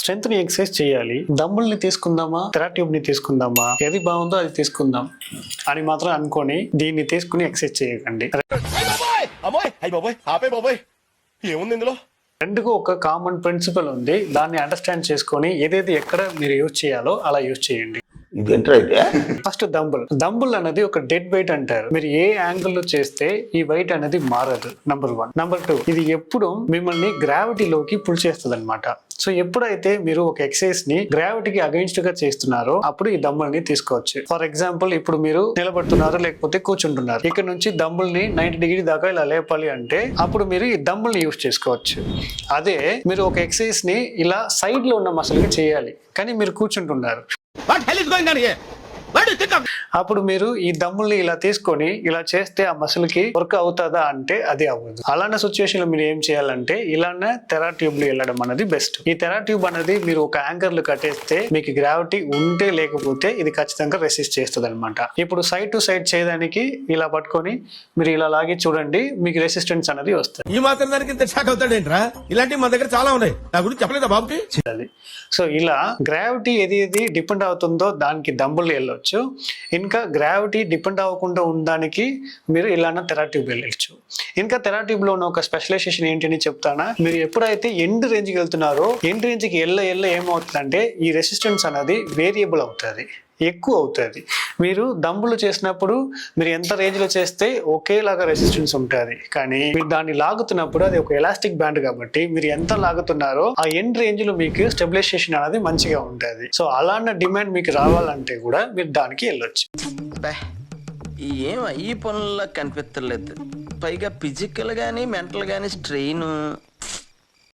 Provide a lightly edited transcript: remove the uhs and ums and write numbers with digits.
Strength ని exercise చేయాలి. Dumbbell ని తీసుకుందామా, థెరాట్యూబ్ ని తీసుకుందామా, ఏది బాగుందో అది తీసుకుందాం అని మాత్రం అనుకొని దీన్ని తీసుకుని ఎక్సర్సైజ్ చేయకండి. ఏముంది ఇందులో? రెండుకు ఒక కామన్ ప్రిన్సిపల్ ఉంది. దాన్ని అండర్స్టాండ్ చేసుకొని ఏదైతే ఎక్కడ మీరు యూజ్ చేయాలో అలా యూజ్ చేయండి. ఫస్ట్ డంబుల్ అనేది ఒక డెడ్ వెయిట్ అంటారు. మీరు ఏ యాంగిల్ లో చేస్తే ఈ వెయిట్ అనేది మారదు. నంబర్ 1. నంబర్ 2, ఇది ఎప్పుడు మిమ్మల్ని గ్రావిటీలోకి పుల్ చేస్తుంది అనమాట. సో ఎప్పుడైతే మీరు ఒక ఎక్సర్సైజ్ ని గ్రావిటీకి అగైన్స్ట్ గా చేస్తున్నారో అప్పుడు ఈ డంబుల్ ని తీసుకోవచ్చు. ఫర్ ఎగ్జాంపుల్, ఇప్పుడు మీరు నిలబడుతున్నారు లేకపోతే కూర్చుంటున్నారు. ఇక్కడ నుంచి డంబుల్ ని 90 డిగ్రీ దాకా ఇలా లేపాలి అంటే అప్పుడు మీరు ఈ డంబుల్ ని యూజ్ చేసుకోవచ్చు. అదే మీరు ఒక ఎక్సర్సైజ్ ని ఇలా సైడ్ లో ఉన్న మసిల్ కి చేయాలి, కానీ మీరు కూర్చుంటున్నారు. అప్పుడు మీరు ఈ డంబుల్ ని ఇలా తీసుకొని ఇలా చేస్తే ఆ మసిల్ కి వర్క్ అవుతుందా అంటే అది అవ్వదు. అలాంటి సిచ్యువేషన్ లో మీరు ఏం చేయాలంటే ఇలానే థెరాట్యూబ్ లో వెళ్ళడం అనేది బెస్ట్. ఈ థెరాట్యూబ్ అనేది మీరు ఒక యాంకర్ లో కట్టేస్తే మీకు గ్రావిటీ ఉంటే లేకపోతే ఇది ఖచ్చితంగా రెసిస్ట్ చేస్తుంది అనమాట. ఇప్పుడు సైడ్ టు సైడ్ చేయడానికి ఇలా పట్టుకొని మీరు ఇలా లాగి చూడండి, మీకు రెసిస్టెన్స్ అనేది వస్తుంది. ఈ మాత్రం దానికి ఇంత షాక్ అవుతాడేంట్రా? ఇలాంటివి మన దగ్గర చాలా ఉన్నాయి, నా గురించి చెప్పలేదా బాబుకి? సో ఇలా గ్రావిటీ ఏది డిపెండ్ అవుతుందో దానికి డంబుల్ వెళ్ళొచ్చు. ఇంకా గ్రావిటీ డిపెండ్ అవ్వకుండా ఉండడానికి మీరు ఇలాన్న థెరాట్యూబ్ వెళ్ళచ్చు. ఇంకా థెరాట్యూబ్ లో ఉన్న ఒక స్పెషలైజేషన్ ఏంటి అని చెప్తానా. మీరు ఎప్పుడైతే ఎండ్ రేంజ్ కి వెళ్తున్నారో ఎండ్ రేంజ్ కి ఏమవుతుందంటే ఈ రెసిస్టెన్స్ అనేది వేరియబుల్ అవుతుంది, ఎక్కువ అవుతుంది. మీరు డంబుల్ చేసినప్పుడు మీరు ఎంత రేంజ్ లో చేస్తే ఒకేలాగా రెసిస్టెన్స్ ఉంటుంది, కానీ మీరు దాన్ని లాగుతున్నప్పుడు అది ఒక ఎలాస్టిక్ బ్యాండ్ కాబట్టి మీరు ఎంత లాగుతున్నారో ఆ ఎండ్ రేంజ్ లో మీకు స్టెబిలైజేషన్ అనేది మంచిగా ఉంటుంది. సో అలాంటి డిమాండ్ మీకు రావాలంటే కూడా మీరు దానికి వెళ్ళొచ్చు. ఏం ఈ పనుల్లో కనిపించలేదు, పైగా ఫిజికల్ గానీ మెంటల్ గానీ స్ట్రెయిన్.